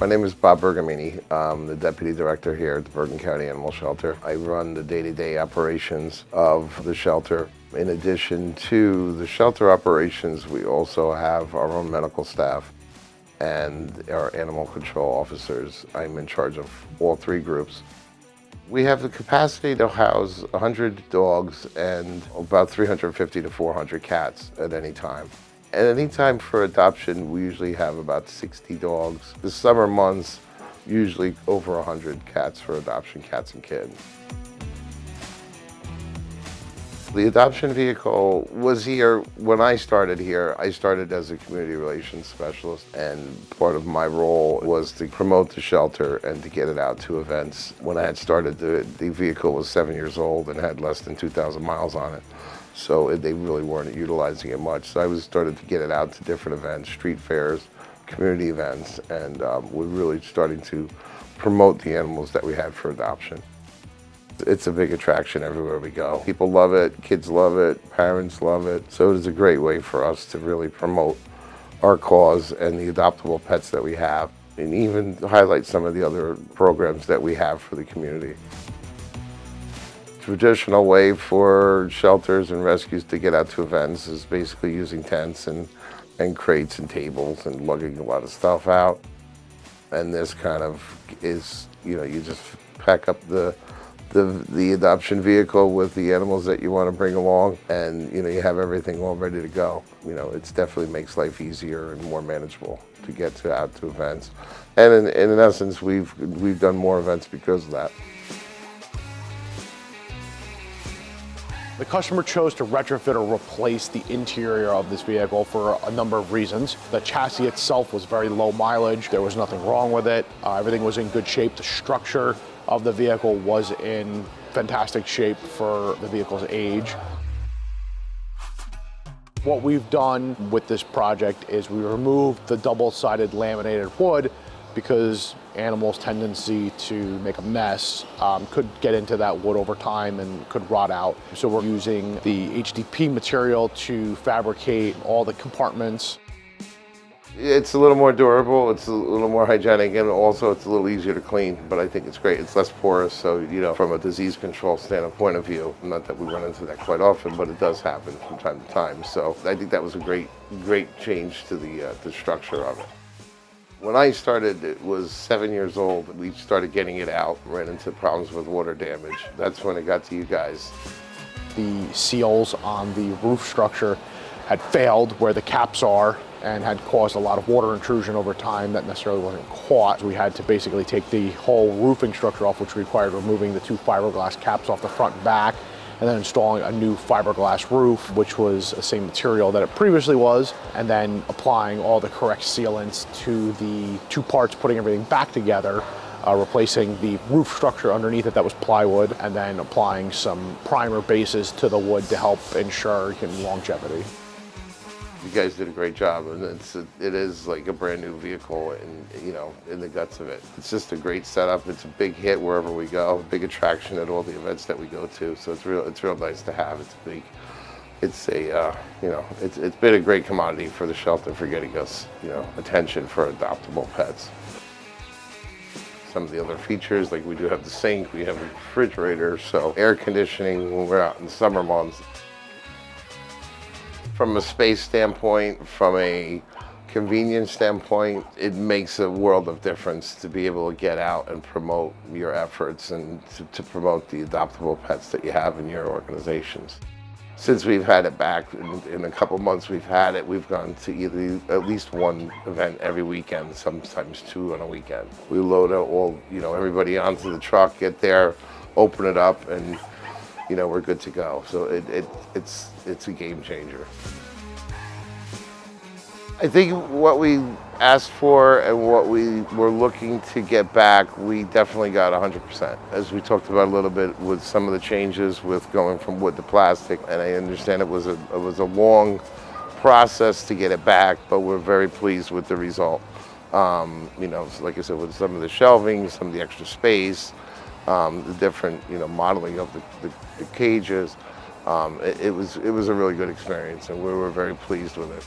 My name is Bob Bergamini. I'm the Deputy Director here at the Bergen County Animal Shelter. I run the day-to-day operations of the shelter. In addition to the shelter operations, we also have our own medical staff and our animal control officers. I'm in charge of all three groups. We have the capacity to house 100 dogs and about 350 to 400 cats at any time. At any time for adoption, we usually have about 60 dogs. The summer months, usually over 100 cats for adoption, cats and kittens. The adoption vehicle was here when I started here. I started as a community relations specialist, and part of my role was to promote the shelter and to get it out to events. When I had started, the vehicle was 7 years old and had less than 2,000 miles on it. So they really weren't utilizing it much. So I started to get it out to different events, street fairs, community events, and we're really starting to promote the animals that we had for adoption. It's a big attraction everywhere we go. People love it, kids love it, parents love it. So it is a great way for us to really promote our cause and the adoptable pets that we have, and even highlight some of the other programs that we have for the community. Traditional way for shelters and rescues to get out to events is basically using tents and crates and tables and lugging a lot of stuff out. And this kind of is, you just pack up the adoption vehicle with the animals that you want to bring along, and you have everything all ready to go. It definitely makes life easier and more manageable to get out to events. And in essence, we've done more events because of that. The customer chose to retrofit or replace the interior of this vehicle for a number of reasons. The chassis itself was very low mileage. There was nothing wrong with it. Everything was in good shape. The structure of the vehicle was in fantastic shape for the vehicle's age. What we've done with this project is we removed the double-sided laminated wood because animals' tendency to make a mess could get into that wood over time and could rot out. So we're using the HDP material to fabricate all the compartments. It's a little more durable, it's a little more hygienic, and also it's a little easier to clean, but I think it's great. It's less porous, so from a disease control standpoint of view, not that we run into that quite often, but it does happen from time to time. So I think that was a great change to the structure of it. When I started, it was 7 years old. We started getting it out, ran into problems with water damage. That's when it got to you guys. The seals on the roof structure had failed where the caps are and had caused a lot of water intrusion over time that necessarily wasn't caught. We had to basically take the whole roofing structure off, which required removing the two fiberglass caps off the front and back, and then installing a new fiberglass roof, which was the same material that it previously was, and then applying all the correct sealants to the two parts, putting everything back together, replacing the roof structure underneath it that was plywood, and then applying some primer bases to the wood to help ensure longevity. You guys did a great job, and it is like a brand new vehicle, in the guts of it. It's just a great setup. It's a big hit wherever we go, big attraction at all the events that we go to. So it's real nice to have. It's been a great commodity for the shelter for getting us, attention for adoptable pets. Some of the other features, like we do have the sink, we have a refrigerator, so air conditioning when we're out in the summer months. From a space standpoint, from a convenience standpoint, it makes a world of difference to be able to get out and promote your efforts and to promote the adoptable pets that you have in your organizations. Since we've had it back, in a couple months we've gone to either at least one event every weekend, sometimes two on a weekend. We load everybody onto the truck, get there, open it up, and we're good to go. So it's a game changer. I think what we asked for and what we were looking to get back, we definitely got 100%. As we talked about a little bit with some of the changes with going from wood to plastic, and I understand it was a long process to get it back, but we're very pleased with the result. Like I said, with some of the shelving, some of the extra space, the different modeling of the cages, it was a really good experience, and we were very pleased with it.